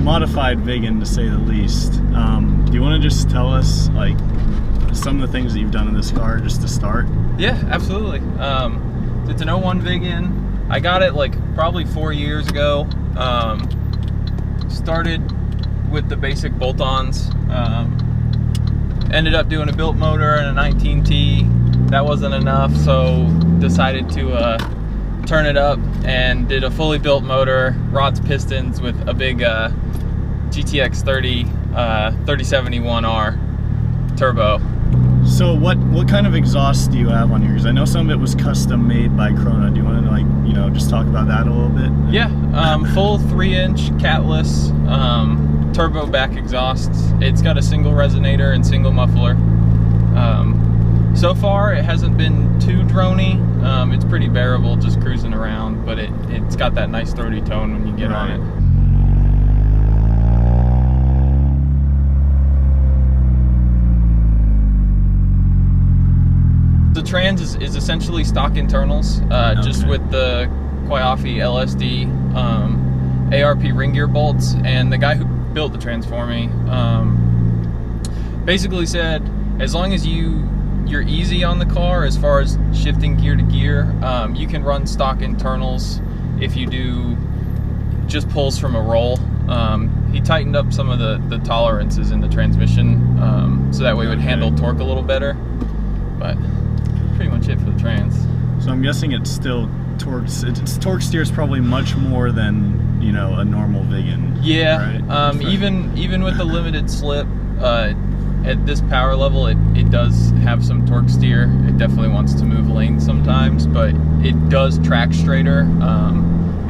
modified Viggen, to say the least. Do you want to just tell us like some of the things that you've done in this car just to start? Yeah, absolutely. It's an 01 Viggen. I got it like probably 4 years ago. Started with the basic bolt-ons. Ended up doing a built motor and a 19T. That wasn't enough, so decided to turn it up and did a fully built motor, rods, pistons with a big GTX 3071R turbo. So what kind of exhaust do you have on yours? I know some of it was custom made by Krona. Do you want to like, you know, just talk about that a little bit? Yeah, full 3-inch catless turbo back exhausts. It's got a single resonator and single muffler. So far it hasn't been too droney. It's pretty bearable just cruising around, but it's got that nice throaty tone when you get on it. The trans is essentially stock internals, just with the Kwiafi LSD ARP ring gear bolts. And the guy who built the trans for me basically said, as long as you're easy on the car as far as shifting gear to gear, you can run stock internals if you do just pulls from a roll. He tightened up some of the tolerances in the transmission, so that way it would handle torque a little better. But pretty much it for the trans. So I'm guessing it's still its torque steer is probably much more than, you know, a normal Viggen. Yeah, right? even with the limited slip, at this power level, it does have some torque steer. It definitely wants to move lanes sometimes, but it does track straighter.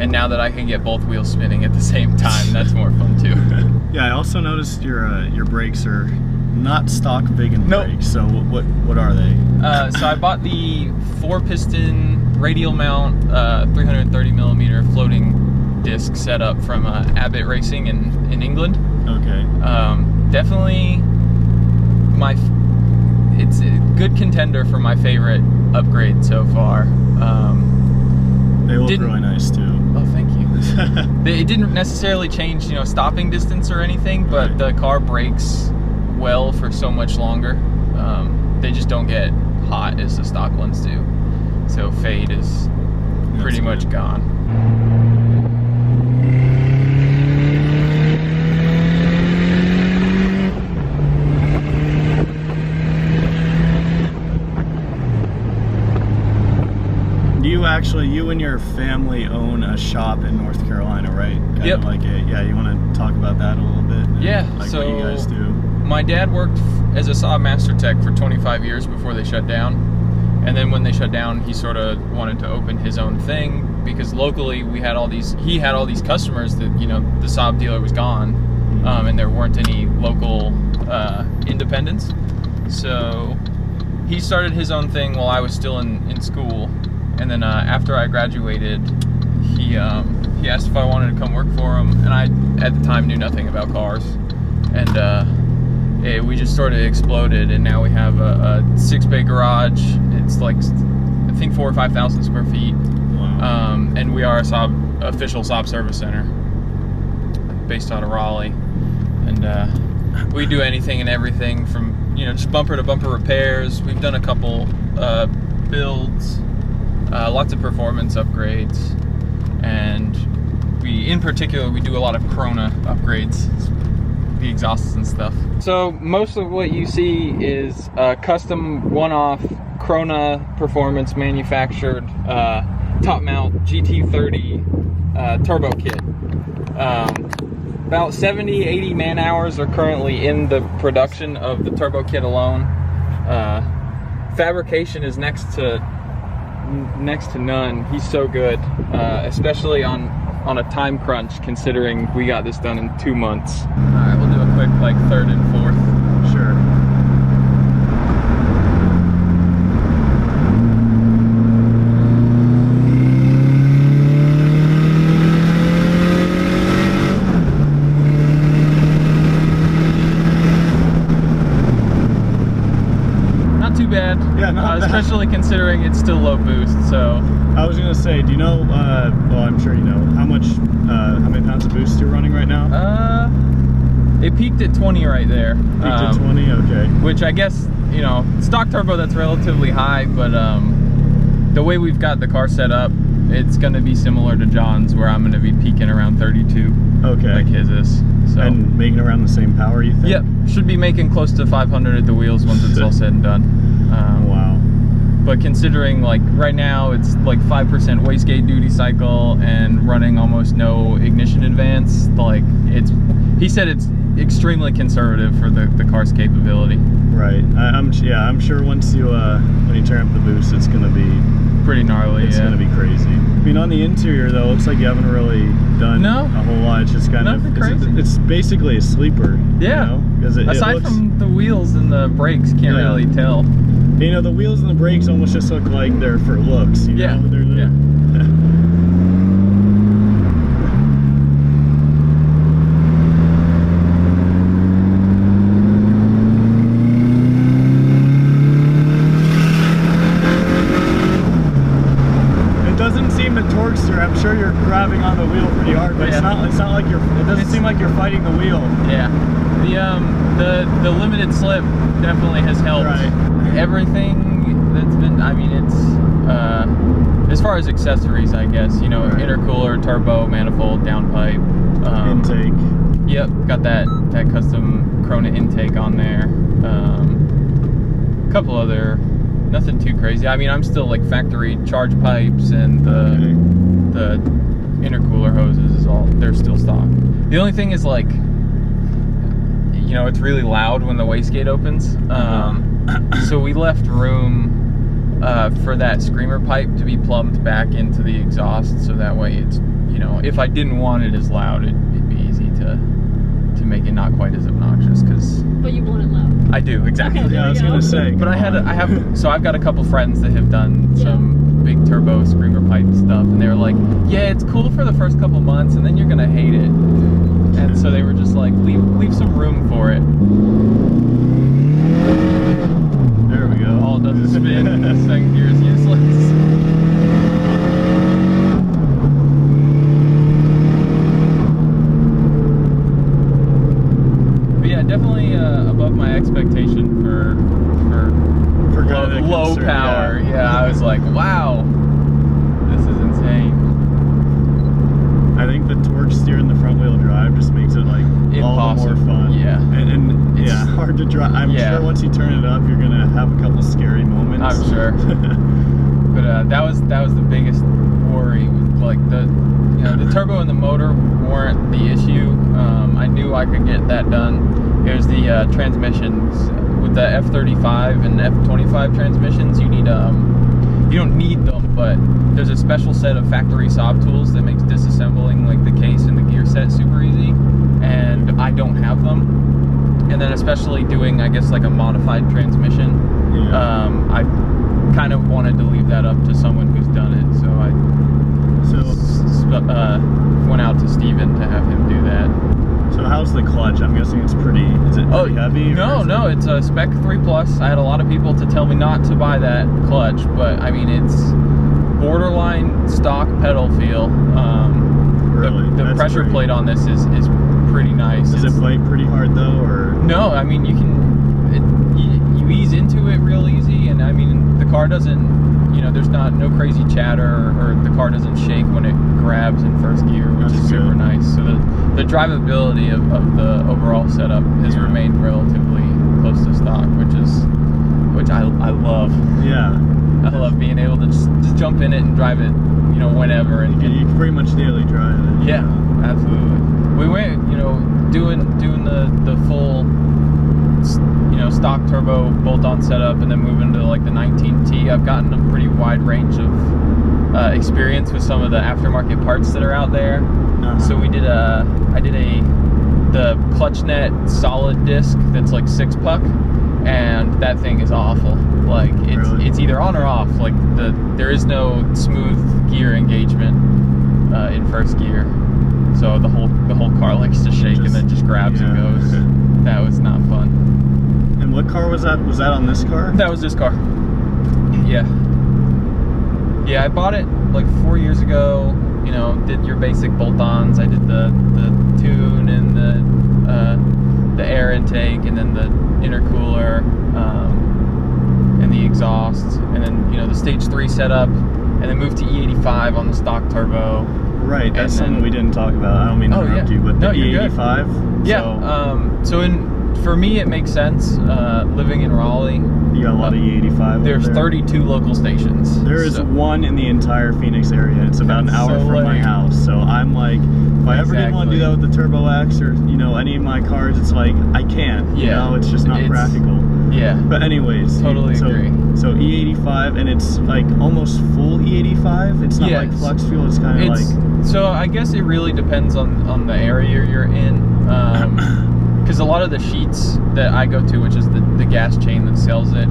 And now that I can get both wheels spinning at the same time, that's more fun too. Yeah, I also noticed your brakes are not stock Viggen Nope. brakes. So what are they? So I bought the 4-piston radial mount 330 millimeter floating disc setup from Abbott Racing in England. Okay. Definitely it's a good contender for my favorite upgrade so far. They look really nice too. Oh, thank you. It didn't necessarily change, you know, stopping distance or anything, but the car brakes well for so much longer. They just don't get hot as the stock ones do. So fade is pretty much gone. You and your family own a shop in North Carolina, right? Yep. Yeah, you want to talk about that a little bit? Yeah, like so what you guys do. My dad worked as a Saab Master Tech for 25 years before they shut down. And then when they shut down, he sort of wanted to open his own thing because locally he had all these customers that, you know, the Saab dealer was gone, and there weren't any local independents. So he started his own thing while I was still in school. And then after I graduated, he asked if I wanted to come work for him, and I at the time knew nothing about cars, and we just sort of exploded, and now we have a 6-bay garage. It's like I think 4,000 or 5,000 square feet. Wow. And we are a official Saab service center based out of Raleigh, and we do anything and everything from, you know, just bumper to bumper repairs. We've done a couple builds. Lots of performance upgrades, and in particular we do a lot of Krona upgrades, the exhausts and stuff. So most of what you see is custom one-off Krona performance manufactured top mount GT30 turbo kit. About 70-80 man hours are currently in the production of the turbo kit alone. Fabrication is next to none. He's so good, especially on a time crunch, considering we got this done in 2 months. All right, we'll do a quick like third and fourth. Sure. Not too bad. Yeah, not especially considering it's still low boost. So I was gonna say, do you know? Well, I'm sure you know how many pounds of boost you're running right now. It peaked at 20 right there. Peaked at 20, okay. Which I guess, you know, stock turbo, that's relatively high, but the way we've got the car set up, it's going to be similar to John's, where I'm going to be peaking around 32. Okay. Like his is. So. And making around the same power, you think? Yep. Should be making close to 500 at the wheels once it's all said and done. Wow. But considering, like, right now it's like 5% wastegate duty cycle and running almost no ignition advance, like, he said it's extremely conservative for the car's capability. Right. I'm sure once you when you turn up the boost, it's gonna be pretty gnarly. It's gonna be crazy. I mean, on the interior though, it looks like you haven't really done a whole lot. It's just kind nothing crazy. It's basically a sleeper. Yeah. You know? Aside from the wheels and the brakes, can't really tell. You know, the wheels and the brakes almost just look like they're for looks. You know? Yeah. Torquester, I'm sure you're grabbing on the wheel pretty hard, but it's not like it doesn't seem like you're fighting the wheel. Yeah. The limited slip definitely has helped. Right. Everything that's been, I mean, it's as far as accessories, I guess, you know, intercooler, turbo, manifold, downpipe, intake. Yep, got that custom Krona intake on there. A couple other, nothing too crazy. I mean, I'm still like factory charge pipes and the intercooler hoses they're still stock. The only thing is, like, you know, it's really loud when the wastegate opens. So we left room for that screamer pipe to be plumbed back into the exhaust, so that way it's, you know, if I didn't want it as loud, it'd be easy to make it not quite as obnoxious. But you want it loud. I do, exactly. Okay, yeah, I was gonna say. But so I've got a couple friends that have done some big turbo screamer pipe stuff, and they were like, yeah, it's cool for the first couple months, and then you're gonna hate it. And so they were just like, leave some room for it. There we go. All it does is spin. Second gear is useless. Definitely above my expectation for low power. Yeah, I was like, wow, this is insane. I think the torque steer in the front wheel drive just makes it like all the more fun. Yeah, and yeah, hard to drive. I'm sure once you turn it up, you're gonna have a couple scary moments. I'm sure. But that was the biggest worry. With, like, the turbo and the motor weren't the issue. I knew I could get that done. Here's the transmissions. With the F35 and F25 transmissions, you need you don't need them, but there's a special set of factory Saab tools that makes disassembling like the case and the gear set super easy, and I don't have them. And then especially doing, I guess, like a modified transmission, I kind of wanted to leave that up to someone who's done it, so I went out to Steven to have him do that. So how's the clutch? I'm guessing it's pretty, is it pretty heavy? No, it's a Spec 3 Plus. I had a lot of people to tell me not to buy that clutch, but I mean, it's borderline stock pedal feel. Really? The pressure plate on this is pretty nice. Does it play pretty hard though, or? No, I mean, you ease into it real easy, and I mean, the car doesn't, you know, there's no crazy chatter, or the car doesn't shake when it grabs in first gear, which is super nice. So the drivability of the overall setup has remained relatively close to stock, which I love. Yeah. I love being able to just jump in it and drive it, you know, whenever. And you can pretty much daily drive it. Yeah, absolutely. We went, you know, doing the full, you know, stock turbo bolt-on setup, and then moving to like the 19T. I've gotten a pretty wide range of experience with some of the aftermarket parts that are out there. So I did the ClutchNet solid disc that's like 6-puck, and that thing is awful. Like it's either on or off. Like there is no smooth gear engagement in first gear. So the whole car likes to shake and then just grabs and goes. That was not fun. And what car was that? Was that on this car? That was this car. Yeah. Yeah, I bought it like 4 years ago. You know, did your basic bolt-ons. I did the tune and the air intake, and then the intercooler, and the exhaust, and then, you know, the stage 3 setup, and then moved to E85 on the stock turbo. Right, that's something we didn't talk about. I don't mean to interrupt you, but the E85. Yeah. For me, it makes sense. Living in Raleigh, you got a lot of E85. There's 32 local stations. There is one in the entire Phoenix area. It's about an hour from my house. So I'm like, if I ever did want to do that with the Turbo X or, you know, any of my cars, it's like, I can't. You know, it's just not practical. Yeah. But anyways. Totally agree. So E85, and it's like almost full E85. It's not like flex fuel. It's kind of like. So I guess it really depends on the area you're in. Because a lot of the sheets that I go to, which is the gas chain that sells it,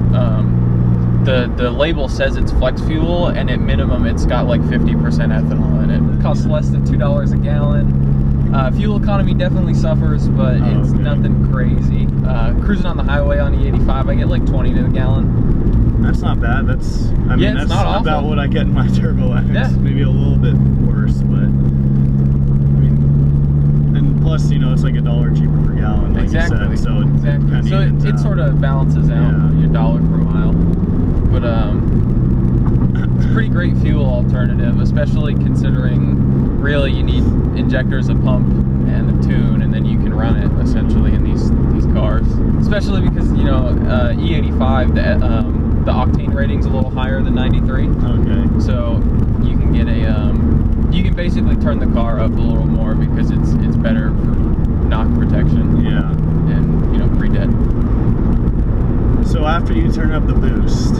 the label says it's flex fuel, and at minimum it's got like 50% ethanol in it. It costs less than $2 a gallon. Fuel economy definitely suffers, but it's nothing crazy. Cruising on the highway on E85, I get like 20 to the gallon. That's not bad. That's that's not about what I get in my Turbo X. Yeah. Maybe a little bit worse, but. Plus, you know, it's like $1 cheaper per gallon, like you said. So it sort of balances out your dollar per mile. But it's a pretty great fuel alternative, especially considering really you need injectors, a pump, and a tune, and then you can run it essentially in these cars. Especially because, you know, E85 the octane rating's a little higher than 93. Okay. So you can get you can basically turn the car up a little more because it's better for knock protection. Yeah. And, you know, pre-dead. So after you turn up the boost,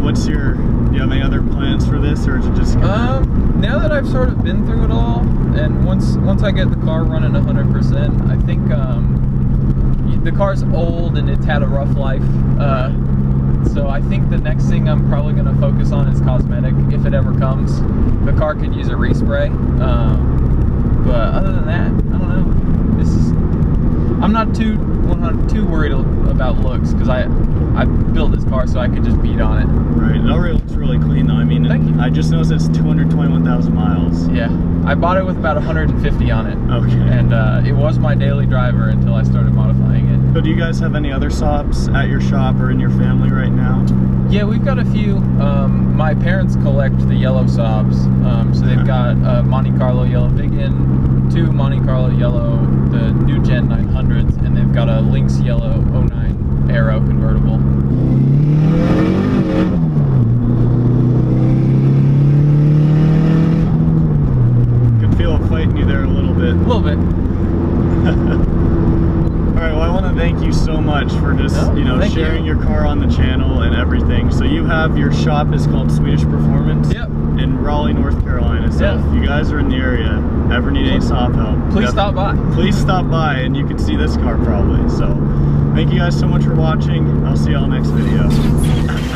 what's your, do you have any other plans for this, or is it just now that I've sort of been through it all, and once I get the car running 100%, I think the car's old and it's had a rough life. So I think the next thing I'm probably going to focus on is cosmetic, if it ever comes. The car could use a respray. But other than that, I don't know. I'm not too worried about looks, because I built this car so I could just beat on it. Right. It already looks really clean though. I mean, I just noticed it's 221,000 miles. Yeah. I bought it with about 150 on it. Okay. And it was my daily driver until I started modifying it. So do you guys have any other Saabs at your shop or in your family right now? Yeah, we've got a few. My parents collect the yellow Saabs. So they've got a Monte Carlo yellow Viggen, 2 Monte Carlo yellow, the new Gen 900s, and they've got a Lynx yellow 09 Aero convertible. Could feel it fighting you there a little bit. A little bit. Alright, well I want to thank you so much for just, you know, sharing your car on the channel and everything. So you have, your shop is called Swedish Performance. Yep. In Raleigh, North Carolina. So if you guys are in the area, ever need any Saab help, please stop by. Please stop by, and you can see this car probably. So thank you guys so much for watching. I'll see y'all next video.